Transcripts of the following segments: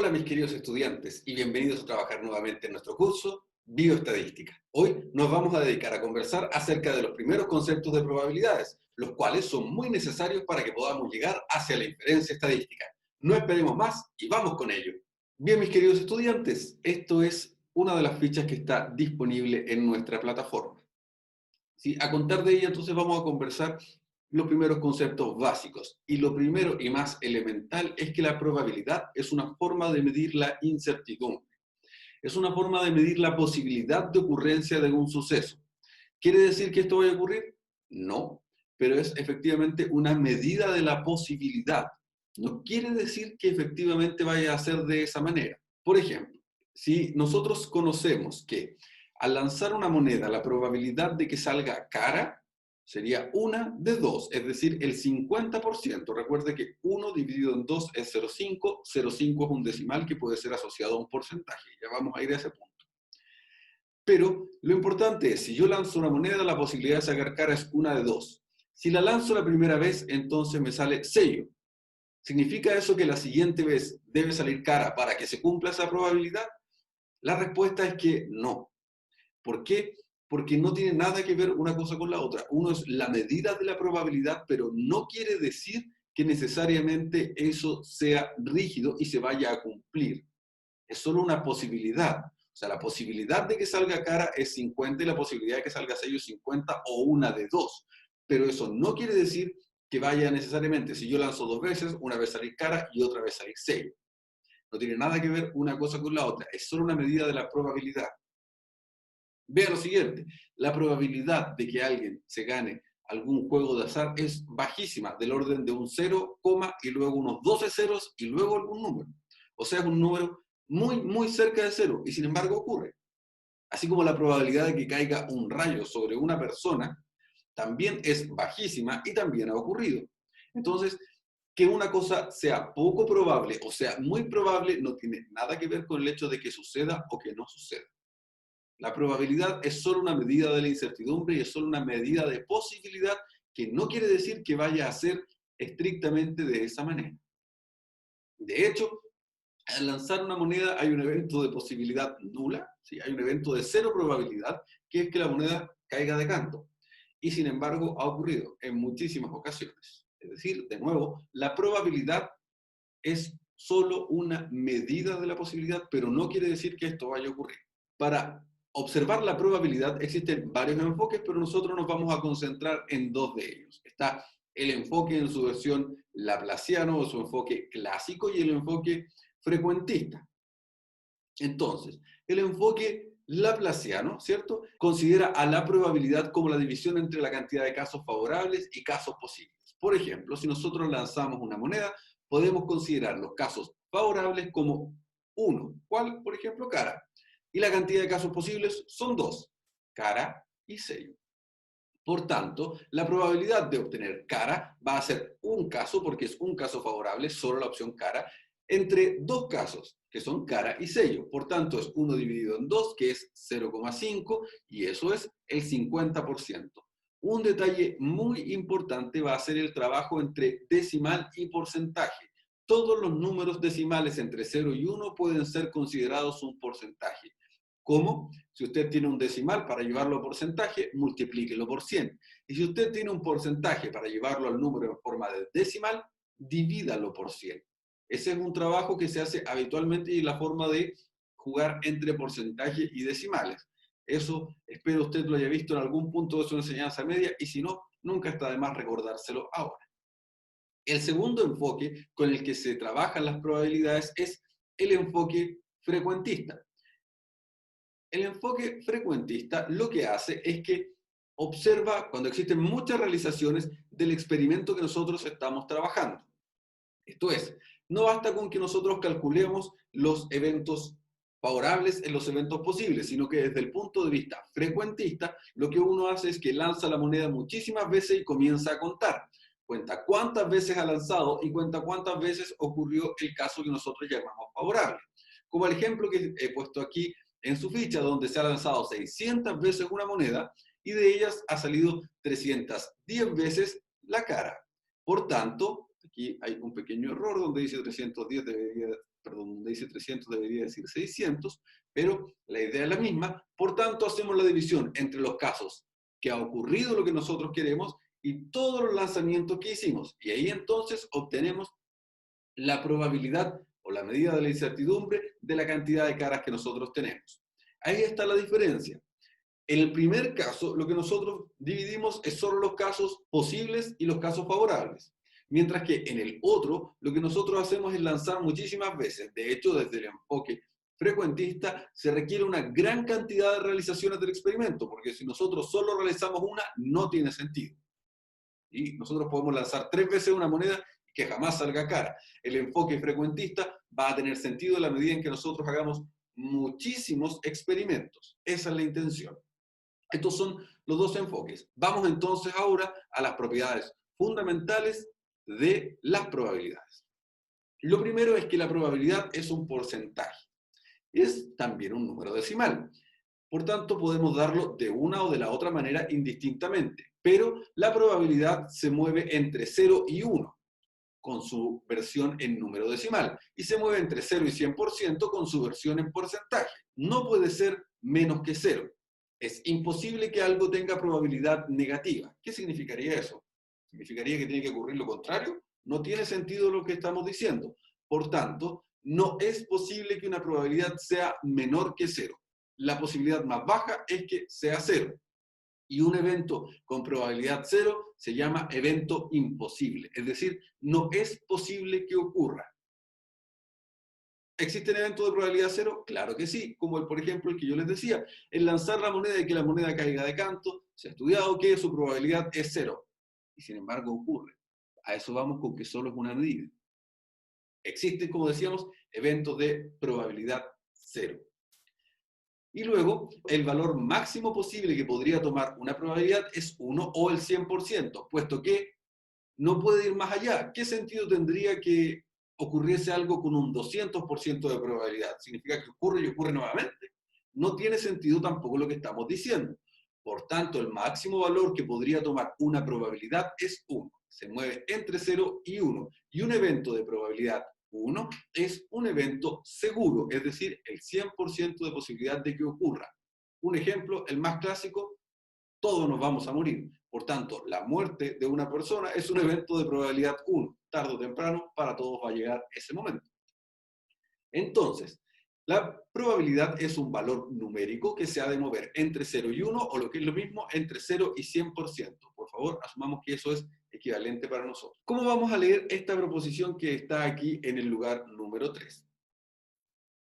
Hola mis queridos estudiantes y bienvenidos a trabajar nuevamente en nuestro curso Bioestadística. Hoy nos vamos a dedicar a conversar acerca de los primeros conceptos de probabilidades, los cuales son muy necesarios para que podamos llegar hacia la inferencia estadística. No esperemos más y vamos con ello. Bien mis queridos estudiantes, esto es una de las fichas que está disponible en nuestra plataforma. ¿Sí? A contar de ella entonces vamos a conversar los primeros conceptos básicos. Y lo primero y más elemental es que la probabilidad es una forma de medir la incertidumbre. Es una forma de medir la posibilidad de ocurrencia de un suceso. ¿Quiere decir que esto vaya a ocurrir? No, pero es efectivamente una medida de la posibilidad. No quiere decir que efectivamente vaya a ser de esa manera. Por ejemplo, si nosotros conocemos que al lanzar una moneda la probabilidad de que salga cara sería una de 2, es decir, el 50%. Recuerde que 1 dividido en 2 es 0,5. 0,5 es un decimal que puede ser asociado a un porcentaje. Ya vamos a ir a ese punto. Pero lo importante es, si yo lanzo una moneda, la posibilidad de sacar cara es una de 2. Si la lanzo la primera vez, entonces me sale sello. ¿Significa eso que la siguiente vez debe salir cara para que se cumpla esa probabilidad? La respuesta es que no. ¿Por qué? Porque no tiene nada que ver una cosa con la otra. Uno es la medida de la probabilidad, pero no quiere decir que necesariamente eso sea rígido y se vaya a cumplir. Es solo una posibilidad. O sea, la posibilidad de que salga cara es 50 y la posibilidad de que salga sello es 50 o una de 2. Pero eso no quiere decir que vaya necesariamente, si yo lanzo 2 veces, una vez salir cara y otra vez salir sello. No tiene nada que ver una cosa con la otra. Es solo una medida de la probabilidad. Vea lo siguiente, la probabilidad de que alguien se gane algún juego de azar es bajísima, del orden de un 0, y luego unos 12 ceros y luego algún número. O sea, es un número muy, muy cerca de cero y sin embargo ocurre. Así como la probabilidad de que caiga un rayo sobre una persona también es bajísima y también ha ocurrido. Entonces, que una cosa sea poco probable o sea muy probable no tiene nada que ver con el hecho de que suceda o que no suceda. La probabilidad es solo una medida de la incertidumbre y es solo una medida de posibilidad que no quiere decir que vaya a ser estrictamente de esa manera. De hecho, al lanzar una moneda hay un evento de posibilidad nula, ¿sí? Hay un evento de cero probabilidad, que es que la moneda caiga de canto. Y sin embargo ha ocurrido en muchísimas ocasiones. Es decir, de nuevo, la probabilidad es solo una medida de la posibilidad, pero no quiere decir que esto vaya a ocurrir. Para observar la probabilidad existen varios enfoques, pero nosotros nos vamos a concentrar en dos de ellos. Está el enfoque en su versión laplaciano o su enfoque clásico y el enfoque frecuentista. Entonces, el enfoque laplaciano, ¿cierto? Considera a la probabilidad como la división entre la cantidad de casos favorables y casos posibles. Por ejemplo, si nosotros lanzamos una moneda, podemos considerar los casos favorables como 1, ¿cuál? Por ejemplo, cara. Y la cantidad de casos posibles son 2, cara y sello. Por tanto, la probabilidad de obtener cara va a ser un caso, porque es un caso favorable, solo la opción cara, entre dos casos, que son cara y sello. Por tanto, es 1 dividido en 2, que es 0,5, y eso es el 50%. Un detalle muy importante va a ser el trabajo entre decimal y porcentaje. Todos los números decimales entre 0 y 1 pueden ser considerados un porcentaje. ¿Cómo? Si usted tiene un decimal para llevarlo a porcentaje, multiplíquelo por 100. Y si usted tiene un porcentaje para llevarlo al número en forma de decimal, divídalo por 100. Ese es un trabajo que se hace habitualmente y la forma de jugar entre porcentaje y decimales. Eso espero usted lo haya visto en algún punto de su enseñanza media y si no, nunca está de más recordárselo ahora. El segundo enfoque con el que se trabajan las probabilidades es el enfoque frecuentista. El enfoque frecuentista lo que hace es que observa cuando existen muchas realizaciones del experimento que nosotros estamos trabajando. Esto es, no basta con que nosotros calculemos los eventos favorables en los eventos posibles, sino que desde el punto de vista frecuentista, lo que uno hace es que lanza la moneda muchísimas veces y comienza a contar. Cuenta cuántas veces ha lanzado y cuenta cuántas veces ocurrió el caso que nosotros llamamos favorable. Como el ejemplo que he puesto aquí en su ficha, donde se ha lanzado 600 veces una moneda y de ellas ha salido 310 veces la cara. Por tanto, aquí hay un pequeño error donde dice 310, debería perdón, donde dice 300 debería decir 600, pero la idea es la misma. Por tanto, hacemos la división entre los casos que ha ocurrido lo que nosotros queremos y todos los lanzamientos que hicimos. Y ahí entonces obtenemos la probabilidad o la medida de la incertidumbre de la cantidad de caras que nosotros tenemos. Ahí está la diferencia. En el primer caso, lo que nosotros dividimos es solo los casos posibles y los casos favorables. Mientras que en el otro, lo que nosotros hacemos es lanzar muchísimas veces. De hecho, desde el enfoque frecuentista se requiere una gran cantidad de realizaciones del experimento, porque si nosotros solo realizamos una, no tiene sentido. Y nosotros podemos lanzar 3 veces una moneda y que jamás salga cara. El enfoque frecuentista va a tener sentido en la medida en que nosotros hagamos muchísimos experimentos. Esa es la intención. Estos son los dos enfoques. Vamos entonces ahora a las propiedades fundamentales de las probabilidades. Lo primero es que la probabilidad es un porcentaje. Es también un número decimal. Por tanto, podemos darlo de una o de la otra manera indistintamente. Pero la probabilidad se mueve entre 0 y 1 con su versión en número decimal. Y se mueve entre 0 y 100% con su versión en porcentaje. No puede ser menos que 0. Es imposible que algo tenga probabilidad negativa. ¿Qué significaría eso? ¿Significaría que tiene que ocurrir lo contrario? No tiene sentido lo que estamos diciendo. Por tanto, no es posible que una probabilidad sea menor que 0. La posibilidad más baja es que sea 0. Y un evento con probabilidad 0 se llama evento imposible. Es decir, no es posible que ocurra. ¿Existen eventos de probabilidad 0? Claro que sí, como por ejemplo el que yo les decía, el lanzar la moneda y que la moneda caiga de canto, se ha estudiado que su probabilidad es 0, y sin embargo ocurre. A eso vamos con que solo es una medida. Existen, como decíamos, eventos de probabilidad 0. Y luego, el valor máximo posible que podría tomar una probabilidad es 1 o el 100%, puesto que no puede ir más allá. ¿Qué sentido tendría que ocurriese algo con un 200% de probabilidad? ¿Significa que ocurre y ocurre nuevamente? No tiene sentido tampoco lo que estamos diciendo. Por tanto, el máximo valor que podría tomar una probabilidad es 1. Se mueve entre 0 y 1. Y un evento de probabilidad 1 es un evento seguro, es decir, el 100% de posibilidad de que ocurra. Un ejemplo, el más clásico, todos nos vamos a morir. Por tanto, la muerte de una persona es un evento de probabilidad 1. Tarde o temprano, para todos va a llegar ese momento. Entonces, la probabilidad es un valor numérico que se ha de mover entre 0 y 1, o lo que es lo mismo, entre 0 y 100%. Por favor, asumamos que eso es equivalente para nosotros. ¿Cómo vamos a leer esta proposición que está aquí en el lugar número 3?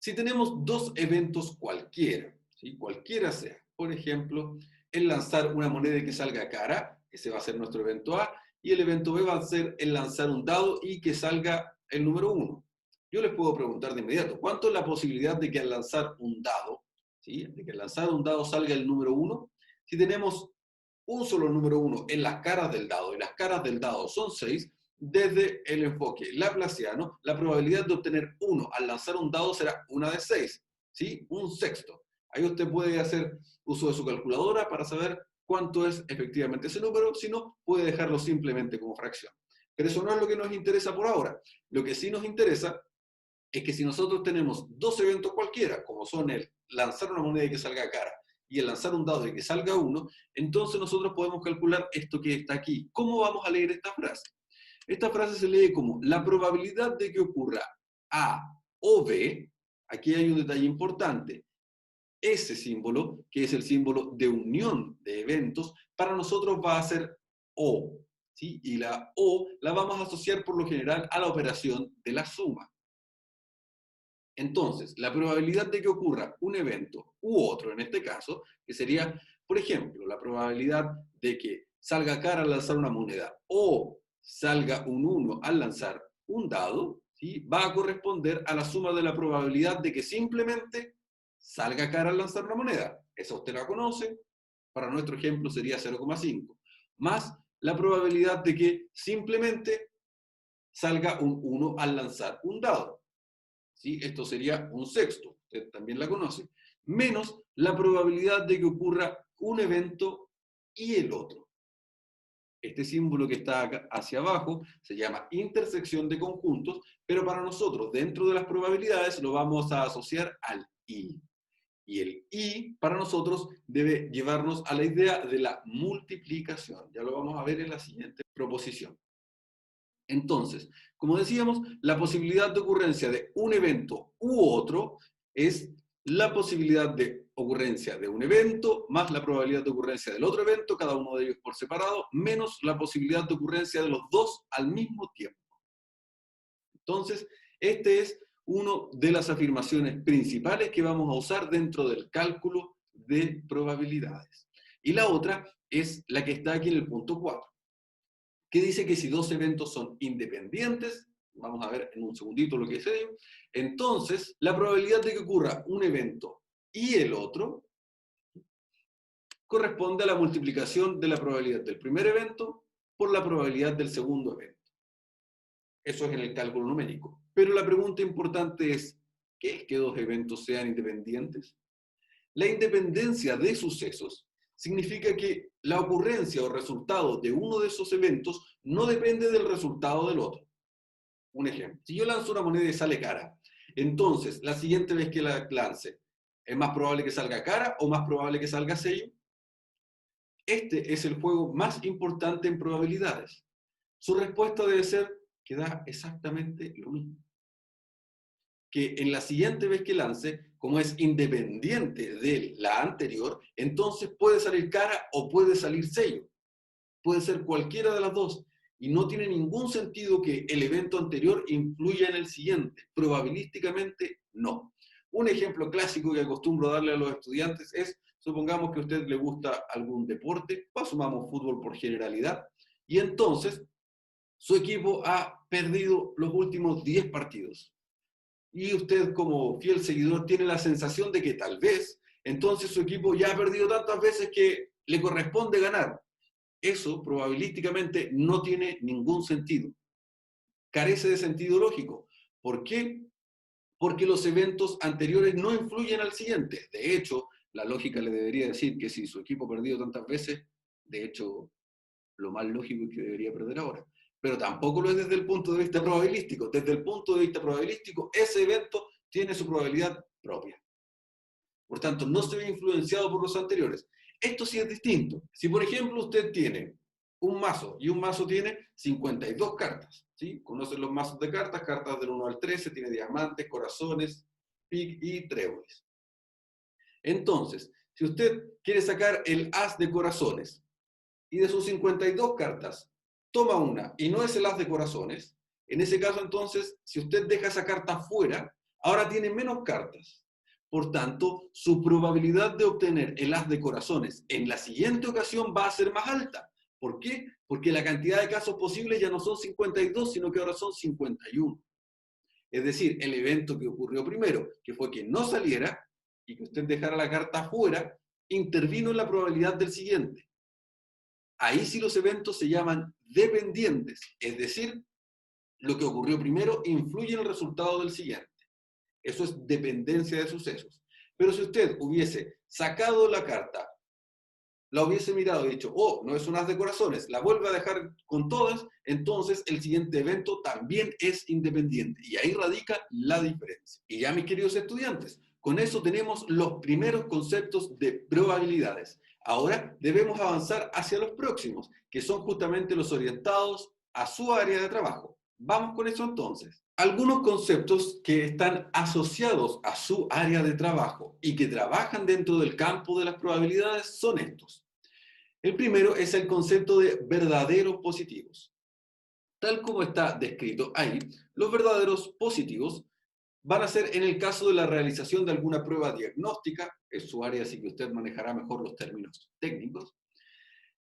Si tenemos dos eventos cualquiera, ¿sí? Cualquiera sea, por ejemplo, el lanzar una moneda y que salga cara, ese va a ser nuestro evento A, y el evento B va a ser el lanzar un dado y que salga el número 1. Yo les puedo preguntar de inmediato, ¿cuánto es la posibilidad de que al lanzar un dado, ¿sí? De que al lanzar un dado salga el número 1? Si tenemos un solo número 1 en las caras del dado, y las caras del dado son 6, desde el enfoque laplaciano, la probabilidad de obtener 1 al lanzar un dado será 1 de 6, ¿sí? Un sexto. Ahí usted puede hacer uso de su calculadora para saber cuánto es efectivamente ese número, si no, puede dejarlo simplemente como fracción. Pero eso no es lo que nos interesa por ahora. Lo que sí nos interesa es que si nosotros tenemos dos eventos cualquiera, como son el lanzar una moneda y que salga cara, y el lanzar un dado y que salga 1, entonces nosotros podemos calcular esto que está aquí. ¿Cómo vamos a leer esta frase? Esta frase se lee como la probabilidad de que ocurra A o B. Aquí hay un detalle importante. Ese símbolo, que es el símbolo de unión de eventos, para nosotros va a ser O, ¿sí? Y la O la vamos a asociar por lo general a la operación de la suma. Entonces, la probabilidad de que ocurra un evento u otro, en este caso, que sería, por ejemplo, la probabilidad de que salga cara al lanzar una moneda o salga un 1 al lanzar un dado, ¿sí? Va a corresponder a la suma de la probabilidad de que simplemente salga cara al lanzar una moneda. Esa usted la conoce. Para nuestro ejemplo sería 0,5. Más la probabilidad de que simplemente salga un 1 al lanzar un dado. ¿Sí? Esto sería un sexto, usted también la conoce, menos la probabilidad de que ocurra un evento y el otro. Este símbolo que está acá hacia abajo se llama intersección de conjuntos, pero para nosotros, dentro de las probabilidades, lo vamos a asociar al I. Y el I, para nosotros, debe llevarnos a la idea de la multiplicación. Ya lo vamos a ver en la siguiente proposición. Entonces, como decíamos, la posibilidad de ocurrencia de un evento u otro es la posibilidad de ocurrencia de un evento más la probabilidad de ocurrencia del otro evento, cada uno de ellos por separado, menos la posibilidad de ocurrencia de los dos al mismo tiempo. Entonces, este es una de las afirmaciones principales que vamos a usar dentro del cálculo de probabilidades. Y la otra es la que está aquí en el punto 4, que dice que si dos eventos son independientes, vamos a ver en un segundito lo que es ello, entonces la probabilidad de que ocurra un evento y el otro corresponde a la multiplicación de la probabilidad del primer evento por la probabilidad del segundo evento. Eso es en el cálculo numérico. Pero la pregunta importante es, ¿qué es que dos eventos sean independientes? La independencia de sucesos significa que la ocurrencia o resultado de uno de esos eventos no depende del resultado del otro. Un ejemplo, si yo lanzo una moneda y sale cara, entonces la siguiente vez que la lance, ¿es más probable que salga cara o más probable que salga sello? Este es el juego más importante en probabilidades. Su respuesta debe ser que da exactamente lo mismo. Que en la siguiente vez que lance, como es independiente de la anterior, entonces puede salir cara o puede salir sello. Puede ser cualquiera de las dos. Y no tiene ningún sentido que el evento anterior influya en el siguiente. Probabilísticamente, no. Un ejemplo clásico que acostumbro darle a los estudiantes es, supongamos que a usted le gusta algún deporte, asumamos fútbol por generalidad, y entonces su equipo ha perdido los últimos 10 partidos. Y usted como fiel seguidor tiene la sensación de que tal vez entonces su equipo ya ha perdido tantas veces que le corresponde ganar. Eso probabilísticamente no tiene ningún sentido. Carece de sentido lógico. ¿Por qué? Porque los eventos anteriores no influyen al siguiente. De hecho, la lógica le debería decir que si su equipo ha perdido tantas veces, de hecho, lo más lógico es que debería perder ahora. Pero tampoco lo es desde el punto de vista probabilístico. Desde el punto de vista probabilístico, ese evento tiene su probabilidad propia. Por tanto, no se ve influenciado por los anteriores. Esto sí es distinto. Si, por ejemplo, usted tiene un mazo y un mazo tiene 52 cartas, ¿sí? Conocen los mazos de cartas, cartas del 1 al 13, tiene diamantes, corazones, pic y tréboles. Entonces, si usted quiere sacar el as de corazones y de sus 52 cartas toma una y no es el as de corazones, en ese caso entonces, si usted deja esa carta fuera, ahora tiene menos cartas. Por tanto, su probabilidad de obtener el as de corazones en la siguiente ocasión va a ser más alta. ¿Por qué? Porque la cantidad de casos posibles ya no son 52, sino que ahora son 51. Es decir, el evento que ocurrió primero, que fue que no saliera y que usted dejara la carta fuera, intervino en la probabilidad del siguiente. Ahí sí los eventos se llaman dependientes, es decir, lo que ocurrió primero influye en el resultado del siguiente. Eso es dependencia de sucesos. Pero si usted hubiese sacado la carta, la hubiese mirado y dicho, oh, no es un as de corazones, la vuelve a dejar con todas, entonces el siguiente evento también es independiente. Y ahí radica la diferencia. Y ya, mis queridos estudiantes, con eso tenemos los primeros conceptos de probabilidades. Ahora debemos avanzar hacia los próximos, que son justamente los orientados a su área de trabajo. Vamos con eso entonces. Algunos conceptos que están asociados a su área de trabajo y que trabajan dentro del campo de las probabilidades son estos. El primero es el concepto de verdaderos positivos. Tal como está descrito ahí, los verdaderos positivos van a ser en el caso de la realización de alguna prueba diagnóstica, es su área, así que usted manejará mejor los términos técnicos.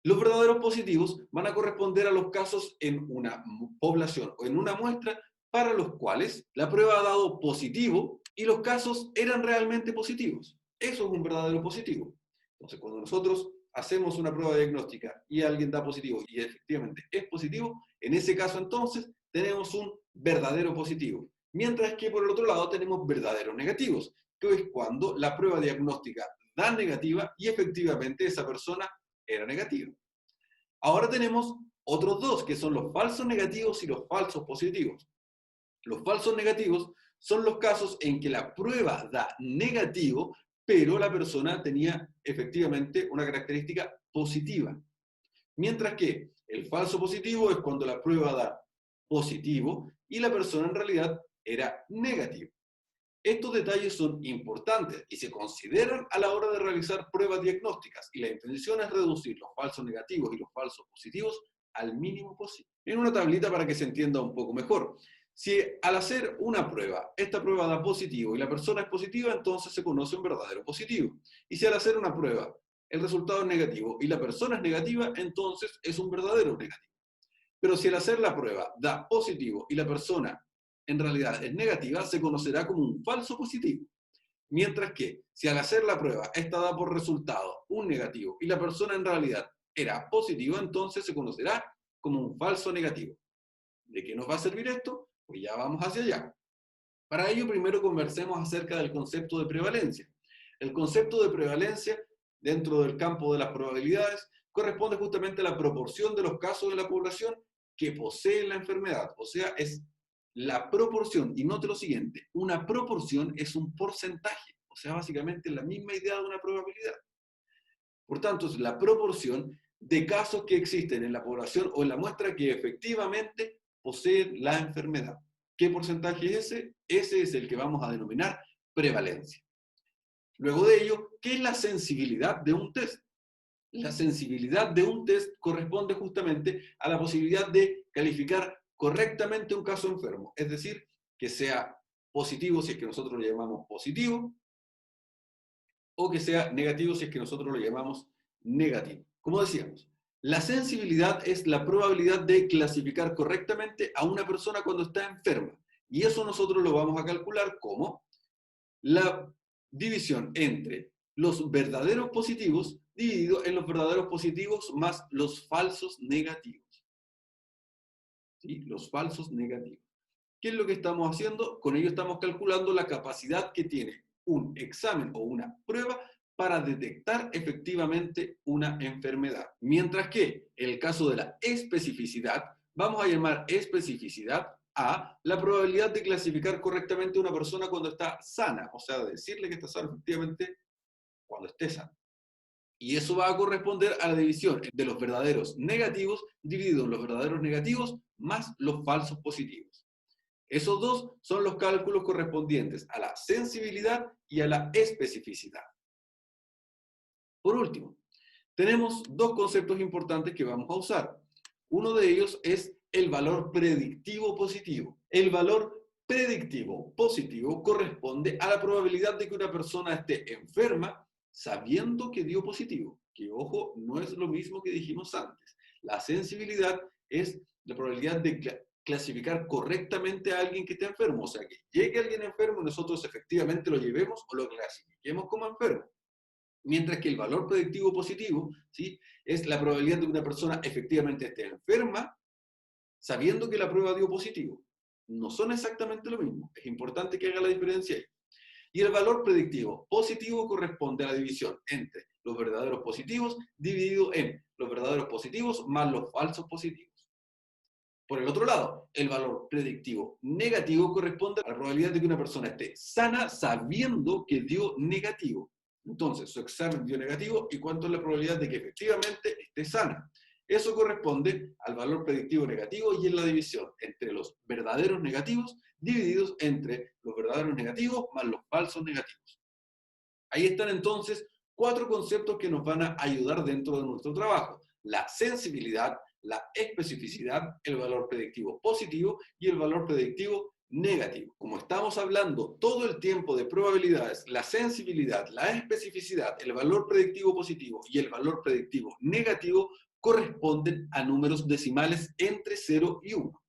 Los verdaderos positivos van a corresponder a los casos en una población o en una muestra para los cuales la prueba ha dado positivo y los casos eran realmente positivos. Eso es un verdadero positivo. Entonces, cuando nosotros hacemos una prueba diagnóstica y alguien da positivo y efectivamente es positivo, en ese caso entonces tenemos un verdadero positivo. Mientras que por el otro lado tenemos verdaderos negativos, que es cuando la prueba diagnóstica da negativa y efectivamente esa persona era negativa. Ahora tenemos otros dos, que son los falsos negativos y los falsos positivos. Los falsos negativos son los casos en que la prueba da negativo, pero la persona tenía efectivamente una característica positiva. Mientras que el falso positivo es cuando la prueba da positivo y la persona en realidad era negativa. Estos detalles son importantes y se consideran a la hora de realizar pruebas diagnósticas, y la intención es reducir los falsos negativos y los falsos positivos al mínimo posible. En una tablita para que se entienda un poco mejor. Si al hacer una prueba, esta prueba da positivo y la persona es positiva, entonces se conoce un verdadero positivo. Y si al hacer una prueba el resultado es negativo y la persona es negativa, entonces es un verdadero negativo. Pero si al hacer la prueba da positivo y la persona en realidad es negativa, se conocerá como un falso positivo. Mientras que si al hacer la prueba esta da por resultado un negativo y la persona en realidad era positiva, entonces se conocerá como un falso negativo. ¿De qué nos va a servir esto? Pues ya vamos hacia allá. Para ello, primero conversemos acerca del concepto de prevalencia. El concepto de prevalencia, dentro del campo de las probabilidades, corresponde justamente a la proporción de los casos de la población que poseen la enfermedad. O sea, es la proporción. Y note lo siguiente, una proporción es un porcentaje. O sea, básicamente la misma idea de una probabilidad. Por tanto, es la proporción de casos que existen en la población o en la muestra que efectivamente poseen la enfermedad. ¿Qué porcentaje es ese? Ese es el que vamos a denominar prevalencia. Luego de ello, ¿qué es la sensibilidad de un test? La sensibilidad de un test corresponde justamente a la posibilidad de calificar correctamente un caso enfermo, es decir, que sea positivo si es que nosotros lo llamamos positivo, o que sea negativo si es que nosotros lo llamamos negativo. Como decíamos, la sensibilidad es la probabilidad de clasificar correctamente a una persona cuando está enferma. Y eso nosotros lo vamos a calcular como la división entre los verdaderos positivos dividido en los verdaderos positivos más los falsos negativos. ¿Sí? Los falsos negativos. ¿Qué es lo que estamos haciendo? Con ello estamos calculando la capacidad que tiene un examen o una prueba para detectar efectivamente una enfermedad. Mientras que en el caso de la especificidad, vamos a llamar especificidad a la probabilidad de clasificar correctamente a una persona cuando está sana, o sea, decirle que está sana efectivamente cuando esté sana. Y eso va a corresponder a la división de los verdaderos negativos dividido en los verdaderos negativos más los falsos positivos. Esos dos son los cálculos correspondientes a la sensibilidad y a la especificidad. Por último, tenemos dos conceptos importantes que vamos a usar. Uno de ellos es el valor predictivo positivo. El valor predictivo positivo corresponde a la probabilidad de que una persona esté enferma sabiendo que dio positivo. Que, ojo, no es lo mismo que dijimos antes. La sensibilidad es la probabilidad de clasificar correctamente a alguien que esté enfermo. O sea, que llegue alguien enfermo y nosotros efectivamente lo llevemos o lo clasifiquemos como enfermo. Mientras que el valor predictivo positivo, ¿sí?, es la probabilidad de que una persona efectivamente esté enferma sabiendo que la prueba dio positivo. No son exactamente lo mismo. Es importante que haga la diferencia ahí. Y el valor predictivo positivo corresponde a la división entre los verdaderos positivos dividido en los verdaderos positivos más los falsos positivos. Por el otro lado, el valor predictivo negativo corresponde a la probabilidad de que una persona esté sana sabiendo que dio negativo. Entonces, su examen dio negativo y cuánto es la probabilidad de que efectivamente esté sana. Eso corresponde al valor predictivo negativo y en la división entre los verdaderos negativos divididos entre los verdaderos negativos más los falsos negativos. Ahí están entonces cuatro conceptos que nos van a ayudar dentro de nuestro trabajo: la sensibilidad, la especificidad, el valor predictivo positivo y el valor predictivo negativo. Como estamos hablando todo el tiempo de probabilidades, la sensibilidad, la especificidad, el valor predictivo positivo y el valor predictivo negativo corresponden a números decimales entre 0 y 1,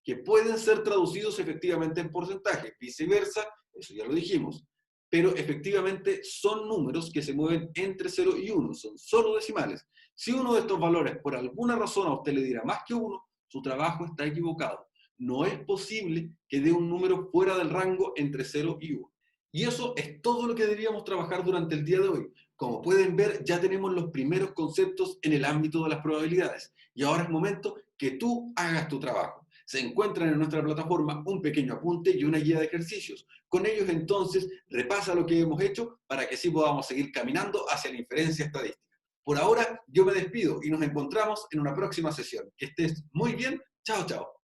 que pueden ser traducidos efectivamente en porcentaje. Viceversa, eso ya lo dijimos. Pero efectivamente son números que se mueven entre 0 y 1, son solo decimales. Si uno de estos valores por alguna razón a usted le diera más que 1, su trabajo está equivocado. No es posible que dé un número fuera del rango entre 0 y 1. Y eso es todo lo que deberíamos trabajar durante el día de hoy. Como pueden ver, ya tenemos los primeros conceptos en el ámbito de las probabilidades. Y ahora es momento que tú hagas tu trabajo. Se encuentran en nuestra plataforma un pequeño apunte y una guía de ejercicios. Con ellos entonces repasa lo que hemos hecho para que así podamos seguir caminando hacia la inferencia estadística. Por ahora yo me despido y nos encontramos en una próxima sesión. Que estés muy bien. Chao, chao.